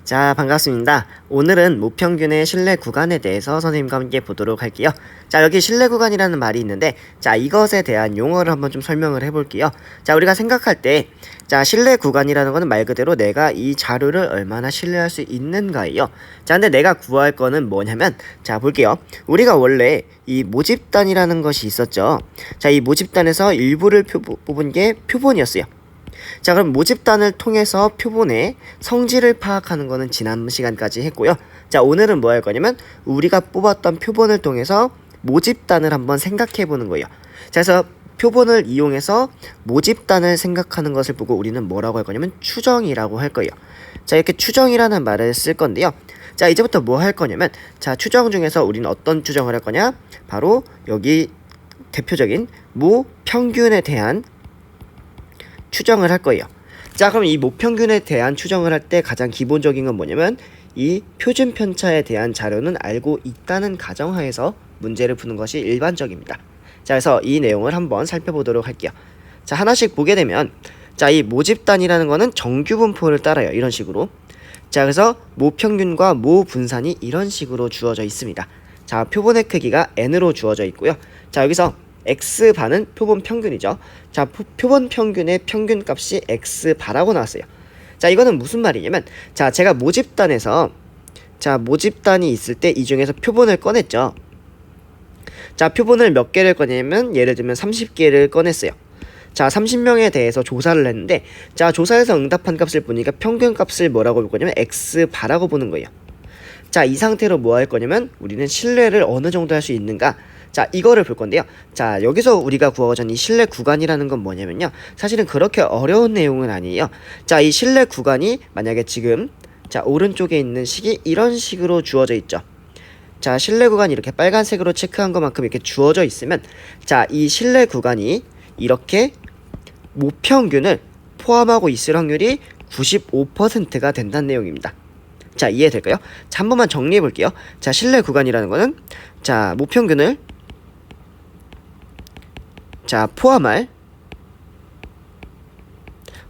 자, 반갑습니다. 오늘은 모평균의 실내 구간에 대해서 선생님과 함께 보도록 할게요. 자, 여기 실내 구간이라는 말이 있는데, 자, 이것에 대한 용어를 한번 좀 설명을 해볼게요. 자, 우리가 생각할 때, 자, 실내 구간이라는 거는 말 그대로 내가 이 자료를 얼마나 신뢰할 수 있는가예요. 자, 근데 내가 구할 거는 뭐냐면, 자, 볼게요. 우리가 원래 이 모집단이라는 것이 있었죠. 자, 이 모집단에서 일부를 뽑은 게 표본이었어요. 자, 그럼 모집단을 통해서 표본의 성질을 파악하는 거는 지난 시간까지 했고요. 자, 오늘은 뭐 할 거냐면 우리가 뽑았던 표본을 통해서 모집단을 한번 생각해 보는 거예요. 자, 그래서 표본을 이용해서 모집단을 생각하는 것을 보고 우리는 뭐라고 할 거냐면 추정이라고 할 거예요. 자, 이렇게 추정이라는 말을 쓸 건데요. 자, 이제부터 뭐 할 거냐면, 자, 추정 중에서 우리는 어떤 추정을 할 거냐? 바로 여기 대표적인 모평균에 대한 추정을 할 거예요. 자, 그럼 이 모평균에 대한 추정을 할 때 가장 기본적인 건 뭐냐면 이 표준 편차에 대한 자료는 알고 있다는 가정하에서 문제를 푸는 것이 일반적입니다. 자, 그래서 이 내용을 한번 살펴보도록 할게요. 자, 하나씩 보게 되면, 자, 이 모집단이라는 거는 정규분포를 따라요. 이런 식으로. 자, 그래서 모평균과 모분산이 이런 식으로 주어져 있습니다. 자, 표본의 크기가 n으로 주어져 있고요. 자, 여기서 x반은 표본 평균이죠. 자, 표본 평균의 평균값이 x바라고 나왔어요. 자, 이거는 무슨 말이냐면, 자, 제가 모집단에서, 자, 모집단이 있을 때 이 중에서 표본을 꺼냈죠. 자, 표본을 몇 개를 꺼내면, 예를 들면 30개를 꺼냈어요. 자, 30명에 대해서 조사를 했는데, 자, 조사에서 응답한 값을 보니까 평균값을 뭐라고 볼 거냐면 x바라고 보는 거예요. 자, 이 상태로 뭐 할 거냐면 우리는 신뢰를 어느 정도 할 수 있는가, 자, 이거를 볼 건데요. 자, 여기서 우리가 구하고자 이 신뢰 구간이라는 건 뭐냐면요, 사실은 그렇게 어려운 내용은 아니에요. 자, 이 신뢰 구간이 만약에 지금, 자, 오른쪽에 있는 식이 이런 식으로 주어져 있죠. 자, 신뢰 구간이 이렇게 빨간색으로 체크한 것만큼 이렇게 주어져 있으면, 자, 이 신뢰 구간이 이렇게 모평균을 포함하고 있을 확률이 95%가 된다는 내용입니다. 자, 이해될까요? 자, 한 번만 정리해 볼게요. 자, 신뢰 구간이라는 거는, 자, 모평균을, 자, 포함할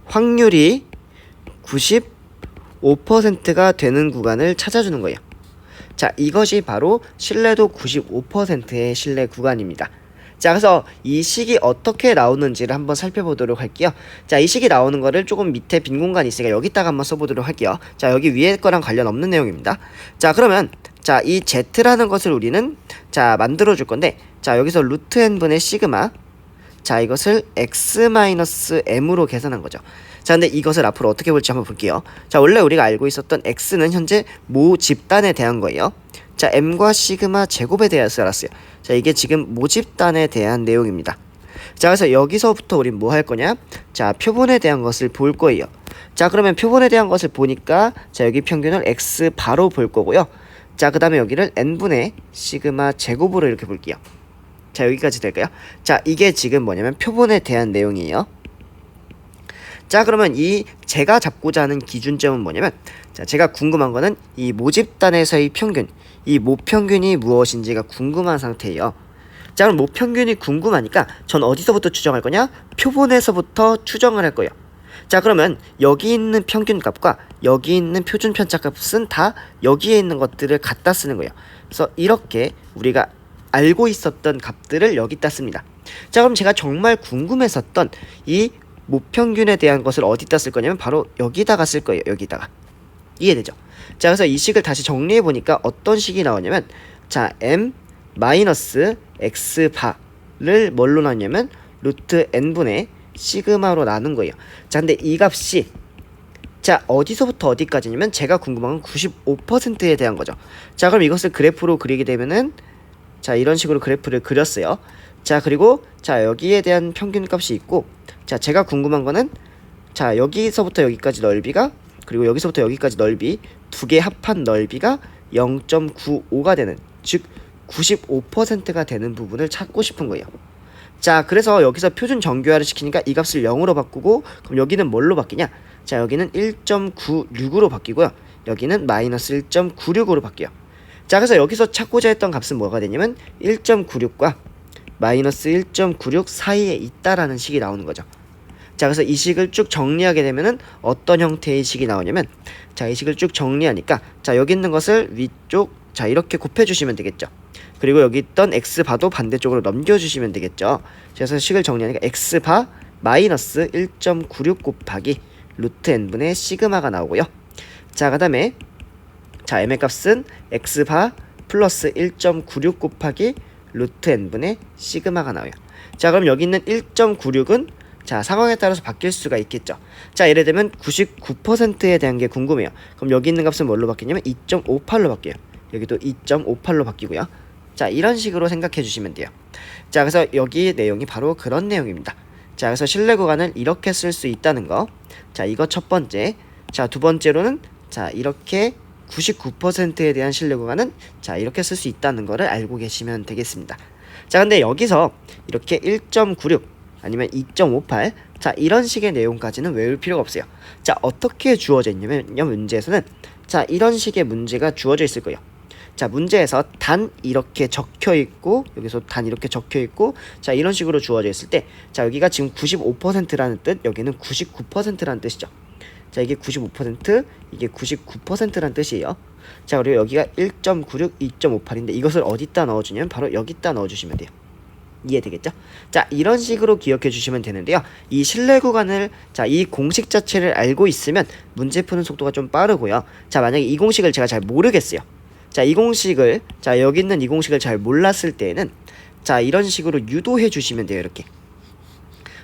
확률이 95%가 되는 구간을 찾아주는 거예요. 자, 이것이 바로 신뢰도 95%의 신뢰 구간입니다. 자, 그래서 이 식이 어떻게 나오는지를 한번 살펴보도록 할게요. 자, 이 식이 나오는 거를 조금 밑에 빈 공간이 있으니까 여기다가 한번 써보도록 할게요. 자, 여기 위에 거랑 관련 없는 내용입니다. 자, 그러면, 자, 이 z라는 것을 우리는, 자, 만들어 줄 건데, 자, 여기서 루트 n분의 시그마, 자, 이것을 x-m으로 계산한 거죠. 자, 근데 이것을 앞으로 어떻게 볼지 한번 볼게요. 자, 원래 우리가 알고 있었던 x는 현재 모집단에 대한 거예요. 자, m과 시그마 제곱에 대해서 알았어요. 자, 이게 지금 모집단에 대한 내용입니다. 자, 그래서 여기서부터 우린 뭐 할 거냐? 자, 표본에 대한 것을 볼 거예요. 자, 그러면 표본에 대한 것을 보니까, 자, 여기 평균을 x 바로 볼 거고요. 자, 그 다음에 여기를 n분의 시그마 제곱으로 이렇게 볼게요. 자, 여기까지 될까요? 자, 이게 지금 뭐냐면 표본에 대한 내용이에요. 자, 그러면 이 제가 잡고자 하는 기준점은 뭐냐면, 자, 제가 궁금한 거는 이 모집단에서의 평균, 이 모평균이 무엇인지가 궁금한 상태예요. 자, 그럼 모평균이 궁금하니까 전 어디서부터 추정할 거냐? 표본에서부터 추정을 할 거예요. 자, 그러면 여기 있는 평균값과 여기 있는 표준 편차값은 다 여기에 있는 것들을 갖다 쓰는 거예요. 그래서 이렇게 우리가 알고 있었던 값들을 여기다 씁니다. 자, 그럼 제가 정말 궁금했었던 이 모평균에 대한 것을 어디다 쓸 거냐면 바로 여기다가 쓸 거예요. 여기다가. 이해되죠? 자, 그래서 이 식을 다시 정리해 보니까 어떤 식이 나오냐면, 자, m-x바를 뭘로 나누냐면 루트 n분의 시그마로 나눈 거예요. 자, 근데 이 값이, 자, 어디서부터 어디까지냐면 제가 궁금한 건 95%에 대한 거죠. 자, 그럼 이것을 그래프로 그리게 되면은, 자, 이런 식으로 그래프를 그렸어요. 자, 그리고, 자, 여기에 대한 평균값이 있고, 자, 제가 궁금한 거는, 자, 여기서부터 여기까지 넓이가, 그리고 여기서부터 여기까지 넓이 두 개 합한 넓이가 0.95가 되는, 즉 95%가 되는 부분을 찾고 싶은 거예요. 자, 그래서 여기서 표준 정교화를 시키니까 이 값을 0으로 바꾸고, 그럼 여기는 뭘로 바뀌냐? 자, 여기는 1.96으로 바뀌고요. 여기는 마이너스 1.96으로 바뀌어요. 자, 그래서 여기서 찾고자 했던 값은 뭐가 되냐면 1.96과 마이너스 1.96 사이에 있다라는 식이 나오는 거죠. 자, 그래서 이 식을 쭉 정리하게 되면은 어떤 형태의 식이 나오냐면, 자, 이 식을 쭉 정리하니까, 자, 여기 있는 것을 위쪽, 자, 이렇게 곱해주시면 되겠죠. 그리고 여기 있던 x바도 반대쪽으로 넘겨주시면 되겠죠. 그래서 식을 정리하니까 x바 마이너스 1.96 곱하기 루트 n분의 시그마가 나오고요. 자, 그 다음에 자, m의 값은 x바 플러스 1.96 곱하기 루트 n분의 시그마가 나와요. 자, 그럼 여기 있는 1.96은 자, 상황에 따라서 바뀔 수가 있겠죠. 자, 예를 들면 99%에 대한 게 궁금해요. 그럼 여기 있는 값은 뭘로 바뀌냐면 2.58로 바뀌어요. 여기도 2.58로 바뀌고요. 자, 이런 식으로 생각해 주시면 돼요. 자, 그래서 여기 내용이 바로 그런 내용입니다. 자, 그래서 신뢰 구간을 이렇게 쓸 수 있다는 거. 자, 이거 첫 번째. 자, 두 번째로는 자, 이렇게 99%에 대한 신뢰 구간은 자, 이렇게 쓸 수 있다는 거를 알고 계시면 되겠습니다. 자, 근데 여기서 이렇게 1.96 아니면 2.58 자, 이런 식의 내용까지는 외울 필요가 없어요. 자, 어떻게 주어져 있냐면 문제에서는 자, 이런 식의 문제가 주어져 있을 거예요. 자, 문제에서 단 이렇게 적혀 있고 여기서 단 이렇게 적혀 있고 자, 이런 식으로 주어져 있을 때 자, 여기가 지금 95%라는 뜻, 여기는 99%라는 뜻이죠. 자, 이게 95%, 이게 99%라는 뜻이에요. 자, 그리고 여기가 1.96, 2.58인데 이것을 어디다 넣어주냐면 바로 여기다 넣어주시면 돼요. 이해되겠죠? 자, 이런 식으로 기억해 주시면 되는데요. 이 신뢰 구간을 자, 이 공식 자체를 알고 있으면 문제 푸는 속도가 좀 빠르고요. 자, 만약에 이 공식을 제가 잘 모르겠어요. 자, 이 공식을 자, 여기 있는 이 공식을 잘 몰랐을 때는 자, 이런 식으로 유도해 주시면 돼요. 이렇게.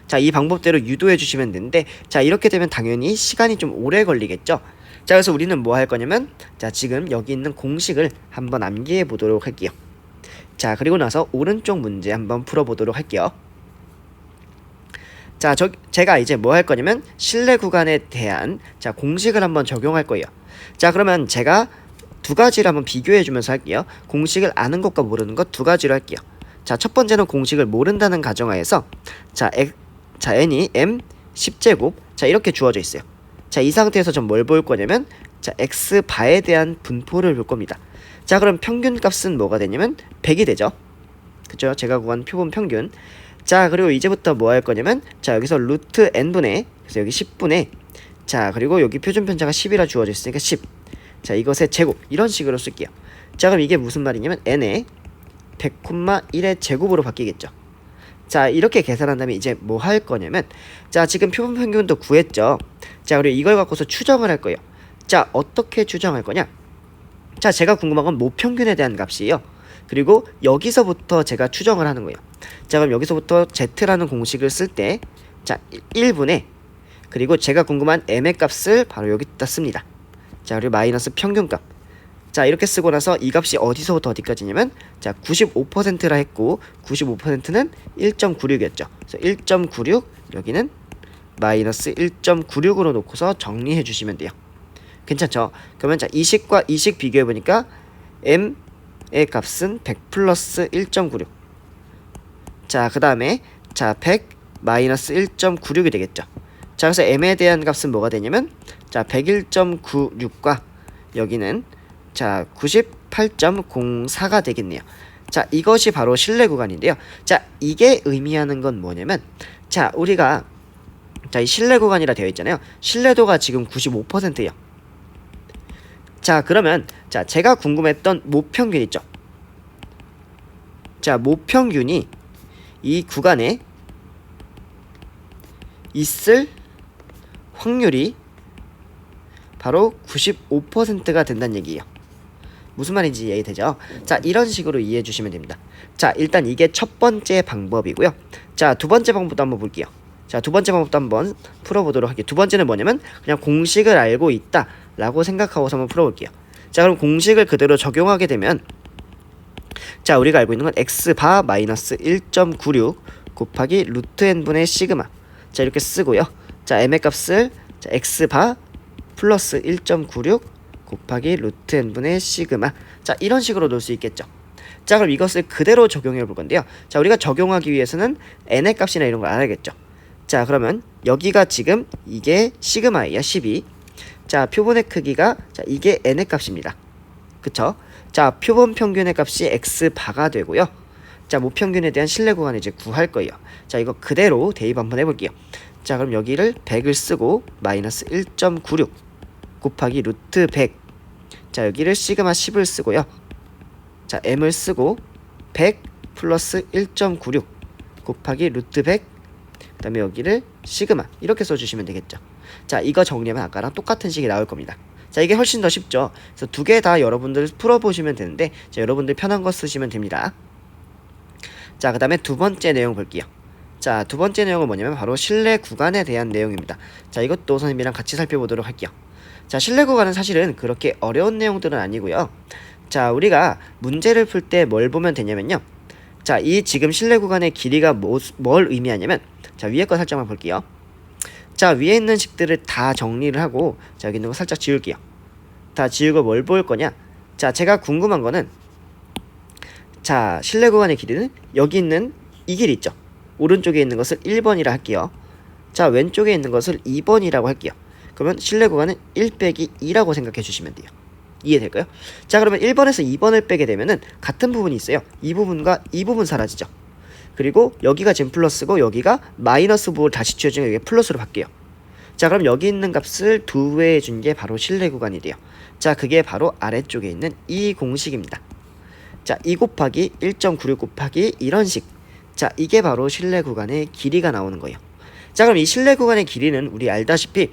자, 이 방법대로 유도해 주시면 되는데 자, 이렇게 되면 당연히 시간이 좀 오래 걸리겠죠. 자, 그래서 우리는 뭐 할 거냐면 자, 지금 여기 있는 공식을 한번 암기해 보도록 할게요. 자, 그리고 나서 오른쪽 문제 한번 풀어보도록 할게요. 자, 제가 이제 뭐 할 거냐면 신뢰 구간에 대한 자, 공식을 한번 적용할 거예요. 자, 그러면 제가 두 가지를 한번 비교해 주면서 할게요. 공식을 아는 것과 모르는 것 두 가지로 할게요. 자, 첫 번째는 공식을 모른다는 가정하에서 자, n이 m 10제곱 자, 이렇게 주어져 있어요. 자, 이 상태에서 전 뭘 볼 거냐면 자, x바에 대한 분포를 볼 겁니다. 자, 그럼 평균 값은 뭐가 되냐면 100이 되죠. 그죠? 제가 구한 표본 평균. 자, 그리고 이제부터 뭐 할 거냐면 자, 여기서 루트 n분의 그래서 여기 10분의 자, 그리고 여기 표준 편차가 10이라 주어져 있으니까 10. 자, 이것의 제곱 이런 식으로 쓸게요. 자, 그럼 이게 무슨 말이냐면 n의 100,1의 제곱으로 바뀌겠죠. 자, 이렇게 계산한 다음에 이제 뭐 할 거냐면 자, 지금 표본 평균도 구했죠. 자, 그리고 이걸 갖고서 추정을 할 거예요. 자, 어떻게 추정할 거냐? 자, 제가 궁금한 건 모평균에 대한 값이에요. 그리고 여기서부터 제가 추정을 하는 거예요. 자, 그럼 여기서부터 z라는 공식을 쓸 때 자, 1분의 그리고 제가 궁금한 m의 값을 바로 여기다 씁니다. 자, 그리고 마이너스 평균값. 자, 이렇게 쓰고 나서 이 값이 어디서부터 어디까지냐면 자, 95%라 했고 95%는 1.96이었죠. 그래서 1.96 여기는 마이너스 1.96으로 놓고서 정리해 주시면 돼요. 괜찮죠? 그러면 자, 이 식과 이 식 비교해 보니까 m의 값은 100 플러스 1.96. 자, 그 다음에 자, 100 마이너스 1.96이 되겠죠. 자, 그래서 m에 대한 값은 뭐가 되냐면 자, 101.96과 여기는 자, 98.04가 되겠네요. 자, 이것이 바로 신뢰 구간인데요. 자, 이게 의미하는 건 뭐냐면 자, 우리가 자, 이 신뢰 구간이라 되어 있잖아요. 신뢰도가 지금 95%예요. 자, 그러면 자, 제가 궁금했던 모평균 있죠. 자, 모평균이 이 구간에 있을 확률이 바로 95%가 된다는 얘기예요. 무슨 말인지 이해되죠? 자, 이런 식으로 이해해 주시면 됩니다. 자, 일단 이게 첫 번째 방법이고요. 자, 두 번째 방법도 한번 볼게요. 자, 두 번째 방법도 한번 풀어보도록 할게요. 두 번째는 뭐냐면 그냥 공식을 알고 있다 라고 생각하고서 한번 풀어볼게요. 자, 그럼 공식을 그대로 적용하게 되면 자, 우리가 알고 있는 건 x바 마이너스 1.96 곱하기 루트 n분의 시그마. 자, 이렇게 쓰고요. 자, m의 값을 자, x바 플러스 1.96 곱하기 루트 n분의 시그마. 자, 이런 식으로 놓을 수 있겠죠. 자, 그럼 이것을 그대로 적용해 볼 건데요. 자, 우리가 적용하기 위해서는 n의 값이나 이런 걸 알아야겠죠. 자, 그러면 여기가 지금 이게 시그마예요. 12. 자, 표본의 크기가 자, 이게 n의 값입니다. 그쵸? 자, 표본 평균의 값이 x바가 되고요. 자, 모평균에 대한 신뢰 구간을 이제 구할 거예요. 자, 이거 그대로 대입 한번 해볼게요. 자 그럼 여기를 100을 쓰고 마이너스 1.96 곱하기 루트 100. 자 여기를 시그마 10을 쓰고요. 자 m을 쓰고 100 플러스 1.96 곱하기 루트 100. 그 다음에 여기를 시그마 이렇게 써주시면 되겠죠. 자 이거 정리하면 아까랑 똑같은 식이 나올 겁니다. 자 이게 훨씬 더 쉽죠. 그래서 두 개 다 여러분들 풀어보시면 되는데, 자 여러분들 편한 거 쓰시면 됩니다. 자 그 다음에 두 번째 내용 볼게요. 자 두 번째 내용은 뭐냐면 바로 실내 구간에 대한 내용입니다. 자 이것도 선생님이랑 같이 살펴보도록 할게요. 자 실내 구간은 사실은 그렇게 어려운 내용들은 아니고요. 자 우리가 문제를 풀 때 뭘 보면 되냐면요. 자 이 지금 실내 구간의 길이가 뭘 의미하냐면, 자 위에 거 살짝만 볼게요. 자 위에 있는 식들을 다 정리를 하고, 자 여기 있는 거 살짝 지울게요. 다 지우고 뭘 볼 거냐. 자 제가 궁금한 거는, 자 실내 구간의 길이는 여기 있는 이 길 있죠. 오른쪽에 있는 것을 1번이라 할게요. 자 왼쪽에 있는 것을 2번이라고 할게요. 그러면 실내 구간은 1 빼기 2라고 생각해 주시면 돼요. 이해될까요? 자 그러면 1번에서 2번을 빼게 되면은 같은 부분이 있어요. 이 부분과 이 부분 사라지죠. 그리고 여기가 지금 플러스고 여기가 마이너스 부호를 다시 취해주면 여기가 플러스로 바뀌어요. 자 그럼 여기 있는 값을 2배 해준 게 바로 실내 구간이 돼요. 자 그게 바로 아래쪽에 있는 이 공식입니다. 자 2 곱하기 1.96 곱하기 이런 식. 자 이게 바로 실내 구간의 길이가 나오는 거예요. 자 그럼 이 실내 구간의 길이는 우리 알다시피,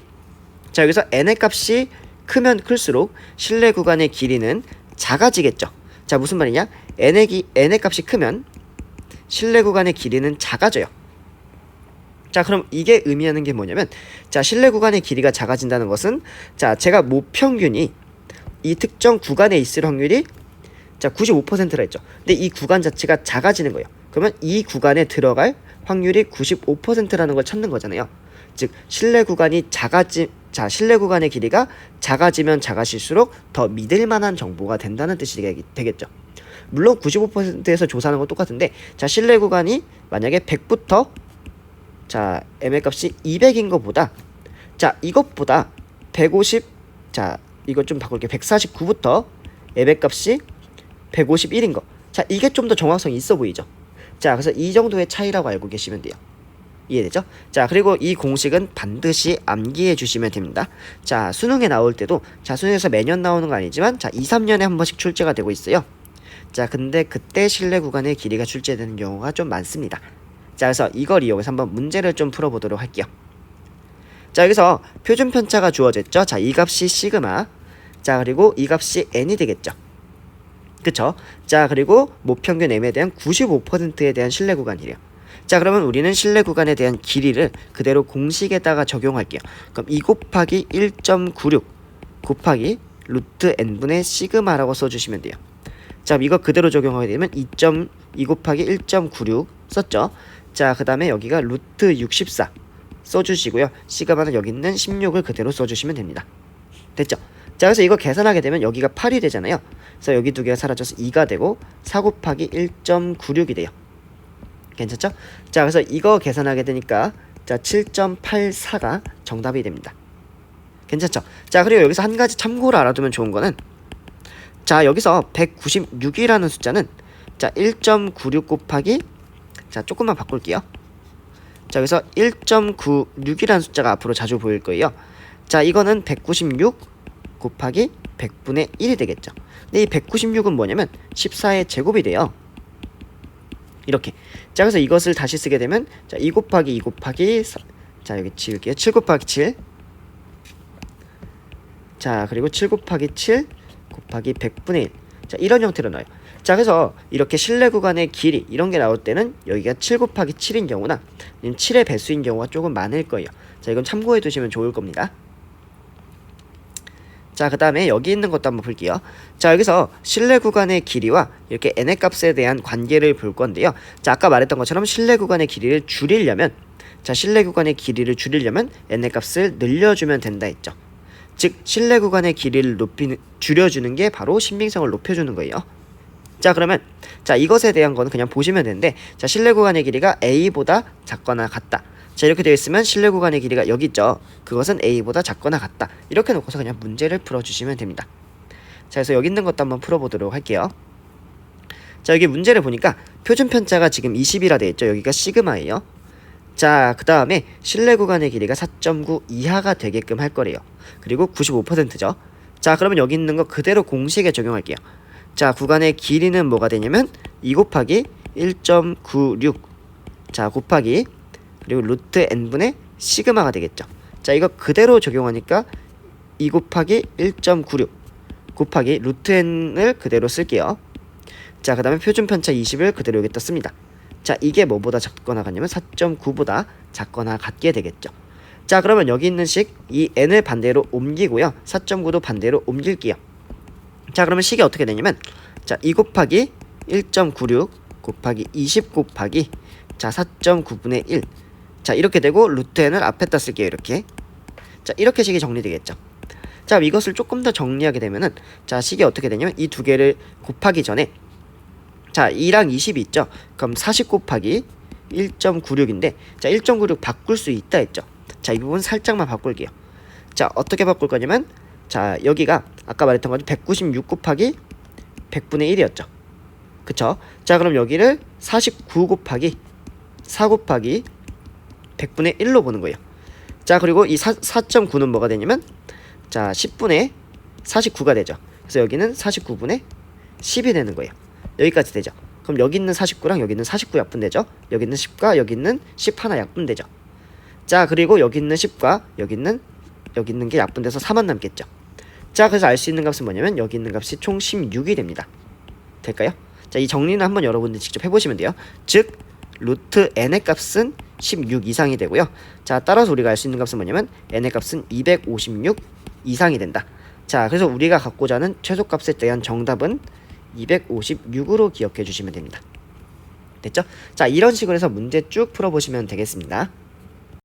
자 여기서 n의 값이 크면 클수록 실내 구간의 길이는 작아지겠죠. 자 무슨 말이냐, n의 값이 크면 실내 구간의 길이는 작아져요. 자 그럼 이게 의미하는 게 뭐냐면, 자 실내 구간의 길이가 작아진다는 것은, 자 제가 모평균이 이 특정 구간에 있을 확률이 자 95%라 했죠. 근데 이 구간 자체가 작아지는 거예요. 그러면 이 구간에 들어갈 확률이 95%라는 걸 찾는 거잖아요. 즉 실내 구간이 실내 구간의 길이가 작아지면 작아질수록 더 믿을 만한 정보가 된다는 뜻이 되겠죠. 물론 95%에서 조사하는 건 똑같은데, 자 실내 구간이 만약에 100부터 자 m의 값이 200인 것보다, 자 이것보다 150, 자 이거 좀 바꿀게요. 149부터 m의 값이 151인 거. 자 이게 좀 더 정확성이 있어 보이죠. 자 그래서 이 정도의 차이라고 알고 계시면 돼요. 이해되죠? 자 그리고 이 공식은 반드시 암기해 주시면 됩니다. 자 수능에 나올 때도, 자 수능에서 매년 나오는 건 아니지만 자 2, 3년에 한 번씩 출제가 되고 있어요. 자 근데 그때 실내 구간의 길이가 출제되는 경우가 좀 많습니다. 자 그래서 이걸 이용해서 한번 문제를 좀 풀어보도록 할게요. 자 여기서 표준 편차가 주어졌죠. 자 이 값이 시그마, 자 그리고 이 값이 n이 되겠죠. 그쵸? 자 그리고 모평균 m에 대한 95%에 대한 실내 구간이래요. 자 그러면 우리는 실내 구간에 대한 길이를 그대로 공식에다가 적용할게요. 그럼 2 곱하기 1.96 곱하기 루트 n분의 시그마라고 써주시면 돼요. 자 이거 그대로 적용하게 되면 2 곱하기 1.96 썼죠. 자 그 다음에 여기가 루트 64 써주시고요. 시그마는 여기 있는 16을 그대로 써주시면 됩니다. 됐죠? 자 그래서 이거 계산하게 되면 여기가 8이 되잖아요. 그래서 여기 두 개가 사라져서 2가 되고 4 곱하기 1.96이 돼요. 괜찮죠? 자 그래서 이거 계산하게 되니까 자 7.84가 정답이 됩니다. 괜찮죠? 자 그리고 여기서 한 가지 참고로 알아두면 좋은 거는, 자 여기서 196이라는 숫자는 자 1.96 곱하기, 자 조금만 바꿀게요. 자 여기서 1.96이라는 숫자가 앞으로 자주 보일 거예요. 자 이거는 196 곱하기 100분의 1이 되겠죠. 근데 이 196은 뭐냐면 14의 제곱이 돼요. 이렇게. 자 그래서 이것을 다시 쓰게 되면, 자 2 곱하기 2 곱하기 4, 자 여기 지울게요. 7 곱하기 7, 자 그리고 7 곱하기 7 곱하기 100분의 1, 자 이런 형태로 나와요. 자 그래서 이렇게 실내 구간의 길이 이런 게 나올 때는 여기가 7 곱하기 7인 경우나 7의 배수인 경우가 조금 많을 거예요. 자 이건 참고해 두시면 좋을 겁니다. 자 그 다음에 여기 있는 것도 한번 볼게요. 자 여기서 실내 구간의 길이와 이렇게 n의 값에 대한 관계를 볼 건데요. 자 아까 말했던 것처럼 실내 구간의 길이를 줄이려면, 자 실내 구간의 길이를 줄이려면 n의 값을 늘려주면 된다 했죠. 즉 실내 구간의 길이를 줄여주는 게 바로 신빙성을 높여주는 거예요. 자 그러면 자 이것에 대한 거는 그냥 보시면 되는데, 자 실내 구간의 길이가 a보다 작거나 같다. 자 이렇게 되어 있으면 실내 구간의 길이가 여기 있죠. 그것은 a보다 작거나 같다. 이렇게 놓고서 그냥 문제를 풀어주시면 됩니다. 자 그래서 여기 있는 것도 한번 풀어보도록 할게요. 자 여기 문제를 보니까 표준 편차가 지금 20이라 되어 있죠. 여기가 시그마예요. 자, 그 다음에 실내 구간의 길이가 4.9 이하가 되게끔 할 거래요. 그리고 95%죠. 자, 그러면 여기 있는 거 그대로 공식에 적용할게요. 자, 구간의 길이는 뭐가 되냐면 2 곱하기 1.96 자 곱하기 그리고 루트 n분의 시그마가 되겠죠. 자, 이거 그대로 적용하니까 2 곱하기 1.96 곱하기 루트 n을 그대로 쓸게요. 자, 그 다음에 표준 편차 20을 그대로 여기 떴습니다. 자, 이게 뭐보다 작거나 같냐면 4.9보다 작거나 같게 되겠죠. 자, 그러면 여기 있는 식 이 n을 반대로 옮기고요. 4.9도 반대로 옮길게요. 자, 그러면 식이 어떻게 되냐면 자, 2 곱하기 1.96 곱하기 20 곱하기 자 4.9분의 1 자 이렇게 되고 루트 n을 앞에다 쓸게요. 이렇게. 자, 이렇게 식이 정리되겠죠. 자, 이것을 조금 더 정리하게 되면은 자, 식이 어떻게 되냐면 이 두 개를 곱하기 전에 자 2랑 20이 있죠. 그럼 40 곱하기 1.96인데 자 1.96 바꿀 수 있다 했죠. 자, 이 부분 살짝만 바꿀게요. 자, 어떻게 바꿀 거냐면 자, 여기가 아까 말했던 거죠. 196 곱하기 100분의 1이었죠. 그쵸? 자, 그럼 여기를 49 곱하기 4 곱하기 100분의 1로 보는 거예요. 자, 그리고 이 4.9는 뭐가 되냐면 자 10분의 49가 되죠. 그래서 여기는 49분의 10이 되는 거예요. 여기까지 되죠. 그럼 여기 있는 49랑 여기 있는 49 약분되죠. 여기 있는 10과 여기 있는 10 하나 약분되죠. 자, 그리고 여기 있는 10과 여기 있는 게 약분돼서 4만 남겠죠. 자, 그래서 알 수 있는 값은 뭐냐면 여기 있는 값이 총 16이 됩니다. 될까요? 자, 이 정리는 한번 여러분들 직접 해보시면 돼요. 즉 루트 n의 값은 16 이상이 되고요. 자, 따라서 우리가 알 수 있는 값은 뭐냐면 n의 값은 256 이상이 된다. 자, 그래서 우리가 갖고자 하는 최소값에 대한 정답은 256으로 기억해 주시면 됩니다. 됐죠? 자, 이런 식으로 해서 문제 쭉 풀어보시면 되겠습니다.